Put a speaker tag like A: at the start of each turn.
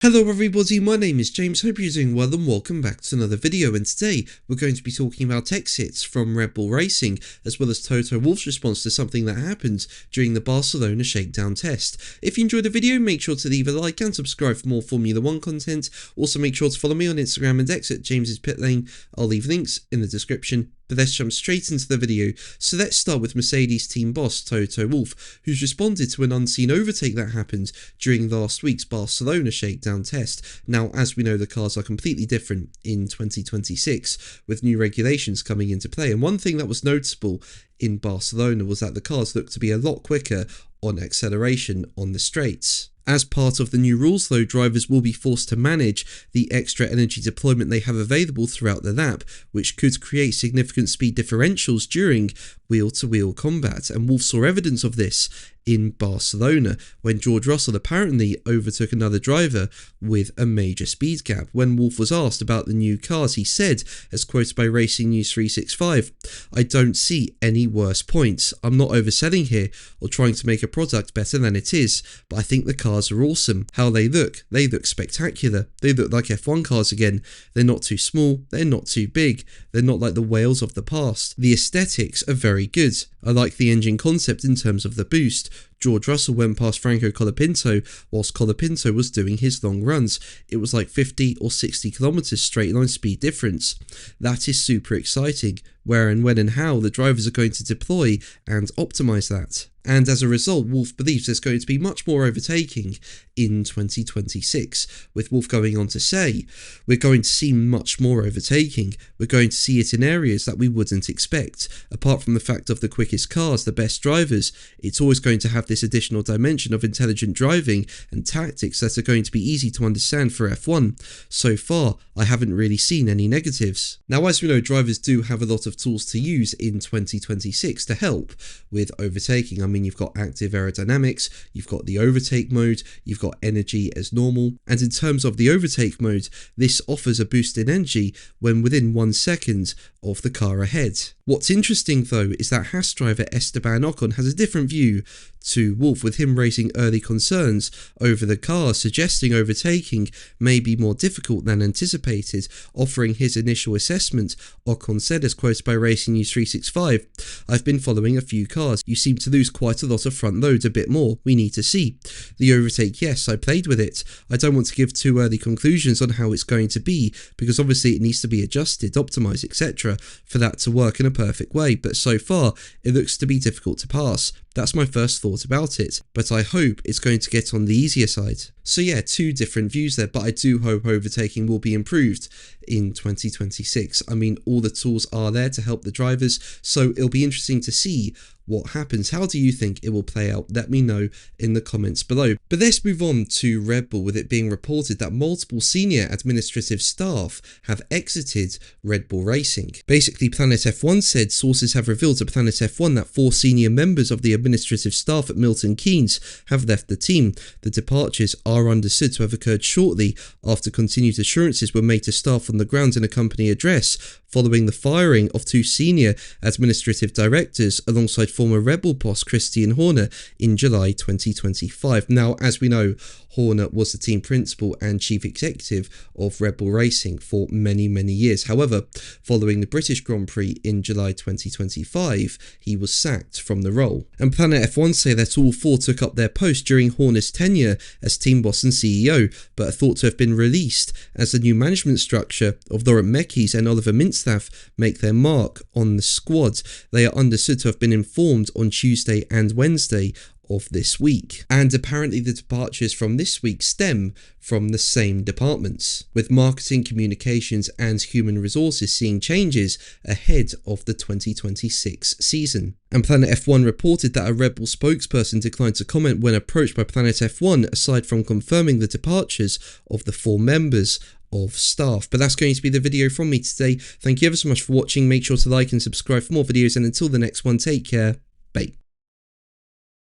A: Hello everybody, my name is James, hope you're doing well and welcome back to another video, and today we're going to be talking about exits from Red Bull Racing as well as Toto Wolff's response to something that happened during the Barcelona shakedown test. If you enjoyed the video, make sure to leave a like and subscribe for more Formula 1 content. Also make sure to follow me on Instagram and X at James's Pit Lane. I'll leave links in the description. But let's jump straight into the video. So let's start with Mercedes team boss Toto Wolff, who's responded to an unseen overtake that happened during last week's Barcelona shakedown test. Now, as we know, the cars are completely different in 2026, with new regulations coming into play. And one thing that was noticeable in Barcelona was that the cars looked to be a lot quicker on acceleration on the straights. As part of the new rules though, drivers will be forced to manage the extra energy deployment they have available throughout the lap, which could create significant speed differentials during wheel-to-wheel combat, and Wolff saw evidence of this in Barcelona when George Russell apparently overtook another driver with a major speed gap. When Wolff was asked about the new cars, he said, as quoted by Racing News 365, "I don't see any worse points. I'm not overselling here or trying to make a product better than it is, but I think the cars are awesome. How they look spectacular. They look like F1 cars again. They're not too small, they're not too big, they're not like the whales of the past. The aesthetics are very good. I like the engine concept in terms of the boost." George Russell went past Franco Colapinto whilst Colapinto was doing his long runs. It was like 50 or 60 kilometers straight line speed difference. That is super exciting. Where and when and how the drivers are going to deploy and optimize that. And as a result, Wolff believes there's going to be much more overtaking in 2026, with Wolff going on to say, "We're going to see much more overtaking. We're going to see it in areas that we wouldn't expect. Apart from the fact of the quickest cars, the best drivers, it's always going to have this additional dimension of intelligent driving and tactics that are going to be easy to understand for F1. So far, I haven't really seen any negatives." Now, as we know, drivers do have a lot of tools to use in 2026 to help with overtaking. I mean, you've got active aerodynamics, you've got the overtake mode, you've got energy as normal, and in terms of the overtake mode, this offers a boost in energy when within 1 second of the car ahead. What's interesting though is that Haas driver Esteban Ocon has a different view to Wolff, with him raising early concerns over the car, suggesting overtaking may be more difficult than anticipated. Offering his initial assessment, Ocon said, as quoted by Racing News 365, "I've been following a few cars. You seem to lose quite a lot of front load, a bit more. We need to see. The overtake, yes, I played with it. I don't want to give too early conclusions on how it's going to be, because obviously it needs to be adjusted, optimized, etc. for that to work in a perfect way, but so far it looks to be difficult to pass. That's my first thought about it, but I hope it's going to get on the easier side." So yeah, two different views there, but I do hope overtaking will be improved in 2026. I mean, all the tools are there to help the drivers, so it'll be interesting to see what happens. How do you think it will play out? Let me know in the comments below. But let's move on to Red Bull, with it being reported that multiple senior administrative staff have exited Red Bull Racing. Basically, Planet F1 said sources have revealed to Planet F1 that 4 senior members of the administrative staff at Milton Keynes have left the team. The departures are understood to have occurred shortly after continued assurances were made to staff on the ground in a company address, following the firing of 2 senior administrative directors alongside former Red Bull boss Christian Horner in July 2025. Now, as we know, Horner was the team principal and chief executive of Red Bull Racing for many years. However, following the British Grand Prix in July 2025, he was sacked from the role. And Planet F1 say that all 4 took up their post during Horner's tenure as team boss and CEO, but are thought to have been released as the new management structure of Laurent Mekies and Oliver Mintzlaff make their mark on the squad. They are understood to have been informed on Tuesday and Wednesday of this week, and apparently the departures from this week stem from the same departments, with marketing, communications and human resources seeing changes ahead of the 2026 season. And Planet F1 reported that a Red Bull spokesperson declined to comment when approached by Planet F1, aside from confirming the departures of the 4 members of staff. But that's going to be the video from me today. Thank you ever so much for watching. Make sure to like and subscribe for more videos, and until the next one, take care.